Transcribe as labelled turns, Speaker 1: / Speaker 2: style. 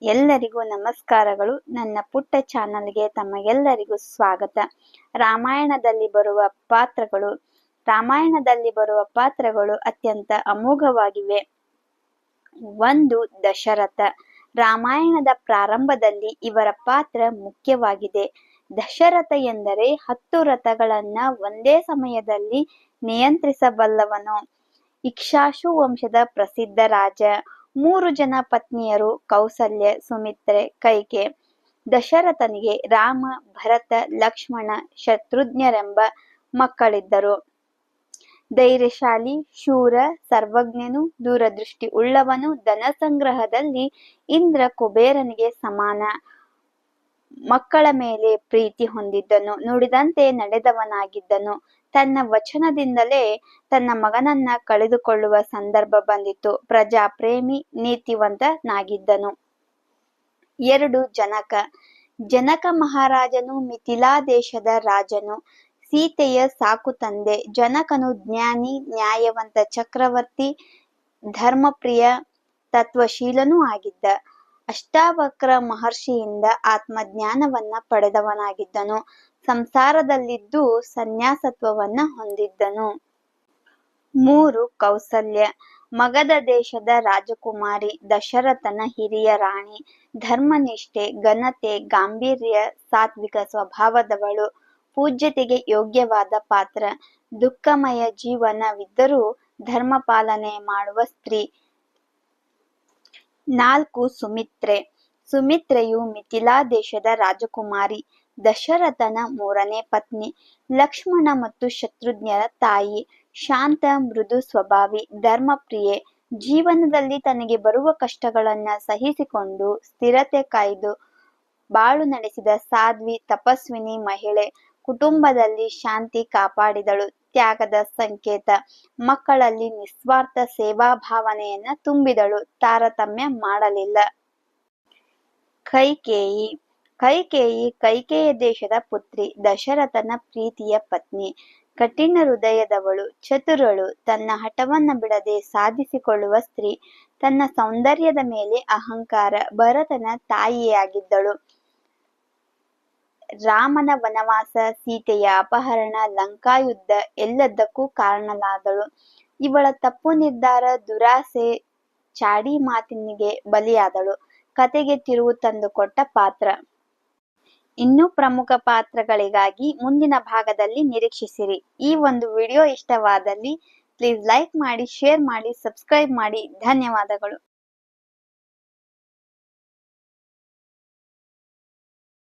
Speaker 1: ಎಲ್ಲರಿಗೂ ನಮಸ್ಕಾರಗಳು. ನನ್ನ ಪುಟ್ಟ ಚಾನಲ್ಗೆ ತಮಗೆಲ್ಲರಿಗೂ ಸ್ವಾಗತ. ರಾಮಾಯಣದಲ್ಲಿ ಬರುವ ಪಾತ್ರಗಳು ಅತ್ಯಂತ ಅಮೋಘವಾಗಿವೆ. 1. ದಶರಥ. ರಾಮಾಯಣದ ಪ್ರಾರಂಭದಲ್ಲಿ ಇವರ ಪಾತ್ರ ಮುಖ್ಯವಾಗಿದೆ. ದಶರಥ ಎಂದರೆ 10 ರಥಗಳನ್ನ ಒಂದೇ ಸಮಯದಲ್ಲಿ ನಿಯಂತ್ರಿಸಬಲ್ಲವನು. ಇಕ್ಷ್ವಾಕು ವಂಶದ ಪ್ರಸಿದ್ಧ ರಾಜ. 3 ಜನ ಪತ್ನಿಯರು: ಕೌಸಲ್ಯ, ಸುಮಿತ್ರೆ, ಕೈಕೆ. ದಶರಥನಿಗೆ ರಾಮ, ಭರತ, ಲಕ್ಷ್ಮಣ, ಶತ್ರುಘ್ನರೆಂಬ ಮಕ್ಕಳಿದ್ದರು. ಧೈರ್ಯಶಾಲಿ, ಶೂರ, ಸರ್ವಜ್ಞನು, ದೂರದೃಷ್ಟಿ ಉಳ್ಳವನು, ಧನ ಸಂಗ್ರಹದಲ್ಲಿ ಇಂದ್ರ ಕುಬೇರನಿಗೆ ಸಮಾನ. ಮಕ್ಕಳ ಮೇಲೆ ಪ್ರೀತಿ ಹೊಂದಿದ್ದನು, ನುಡಿದಂತೆ ನಡೆದವನಾಗಿದ್ದನು. ತನ್ನ ವಚನದಿಂದಲೇ ತನ್ನ ಮಗನನ್ನ ಕಳೆದುಕೊಳ್ಳುವ ಸಂದರ್ಭ ಬಂದಿತು. ಪ್ರಜಾಪ್ರೇಮಿ, ನೀತಿವಂತನಾಗಿದ್ದನು. 2. ಜನಕ. ಜನಕ ಮಹಾರಾಜನು ಮಿಥಿಲಾ ದೇಶದ ರಾಜನು, ಸೀತೆಯ ಸಾಕು ತಂದೆ. ಜನಕನು ಜ್ಞಾನಿ, ನ್ಯಾಯವಂತ ಚಕ್ರವರ್ತಿ, ಧರ್ಮಪ್ರಿಯ, ತತ್ವಶೀಲನೂ ಆಗಿದ್ದ. ಅಷ್ಟಾವಕ್ರ ಮಹರ್ಷಿಯಿಂದ ಆತ್ಮಜ್ಞಾನವನ್ನ ಪಡೆದವನಾಗಿದ್ದನು. ಸಂಸಾರದಲ್ಲಿದ್ದು ಸನ್ಯಾಸತ್ವವನ್ನ ಹೊಂದಿದ್ದನು. 3. ಕೌಸಲ್ಯ. ಮಗಧ ದೇಶದ ರಾಜಕುಮಾರಿ, ದಶರಥನ ಹಿರಿಯ ರಾಣಿ. ಧರ್ಮನಿಷ್ಠೆ, ಘನತೆ, ಗಾಂಭೀರ್ಯ, ಸಾತ್ವಿಕ ಸ್ವಭಾವದವಳು. ಪೂಜ್ಯತೆಗೆ ಯೋಗ್ಯವಾದ ಪಾತ್ರ. ದುಃಖಮಯ ಜೀವನವಿದ್ದರೂ ಧರ್ಮಪಾಲನೆ ಮಾಡುವ ಸ್ತ್ರೀ. 4. ಸುಮಿತ್ರೆ. ಸುಮಿತ್ರೆಯು ಮಿಥಿಲಾ ದೇಶದ ರಾಜಕುಮಾರಿ, ದಶರಥನ 3ನೇ ಪತ್ನಿ. ಲಕ್ಷ್ಮಣ ಮತ್ತು ಶತ್ರುಘ್ನರ ತಾಯಿ. ಶಾಂತ, ಮೃದು ಸ್ವಭಾವಿ, ಧರ್ಮಪ್ರಿಯೆ. ಜೀವನದಲ್ಲಿ ತನಗೆ ಬರುವ ಕಷ್ಟಗಳನ್ನ ಸಹಿಸಿಕೊಂಡು ಸ್ಥಿರತೆ ಕಾಯ್ದು ಬಾಳು ನಡೆಸಿದ ಸಾಧ್ವಿ, ತಪಸ್ವಿನಿ ಮಹಿಳೆ. ಕುಟುಂಬದಲ್ಲಿ ಶಾಂತಿ ಕಾಪಾಡಿದಳು. ತ್ಯಾಗದ ಸಂಕೇತ. ಮಕ್ಕಳಲ್ಲಿ ನಿಸ್ವಾರ್ಥ ಸೇವಾಭಾವನೆಯನ್ನ ತುಂಬಿದಳು. ತಾರತಮ್ಯ ಮಾಡಲಿಲ್ಲ. ಕೈಕೇಯಿ. ಕೈಕೇಯ ದೇಶದ ಪುತ್ರಿ, ದಶರಥನ ಪ್ರೀತಿಯ ಪತ್ನಿ. ಕಠಿಣ ಹೃದಯದವಳು, ಚತುರಳು, ತನ್ನ ಹಠವನ್ನ ಬಿಡದೆ ಸಾಧಿಸಿಕೊಳ್ಳುವ ಸ್ತ್ರೀ. ತನ್ನ ಸೌಂದರ್ಯದ ಮೇಲೆ ಅಹಂಕಾರ. ಭರತನ ತಾಯಿಯಾಗಿದ್ದಳು. ರಾಮನ ವನವಾಸ, ಸೀತೆಯ ಅಪಹರಣ, ಲಂಕಾಯುದ್ಧ ಎಲ್ಲದಕ್ಕೂ ಕಾರಣಲಾದಳು. ಇವಳ ತಪ್ಪು ನಿರ್ಧಾರ, ದುರಾಸೆ, ಚಾಡಿ ಮಾತಿನಿಗೆ ಬಲಿಯಾದಳು. ಕತೆಗೆ ತಿರುವು ತಂದುಕೊಟ್ಟ ಪಾತ್ರ. ಇನ್ನೂ ಪ್ರಮುಖ ಪಾತ್ರಗಳಿಗಾಗಿ ಮುಂದಿನ ಭಾಗದಲ್ಲಿ ನಿರೀಕ್ಷಿಸಿರಿ. ಈ ಒಂದು ವಿಡಿಯೋ ಇಷ್ಟವಾದಲ್ಲಿ ಪ್ಲೀಸ್ ಲೈಕ್ ಮಾಡಿ, ಶೇರ್ ಮಾಡಿ, ಸಬ್ಸ್ಕ್ರೈಬ್ ಮಾಡಿ. ಧನ್ಯವಾದಗಳು.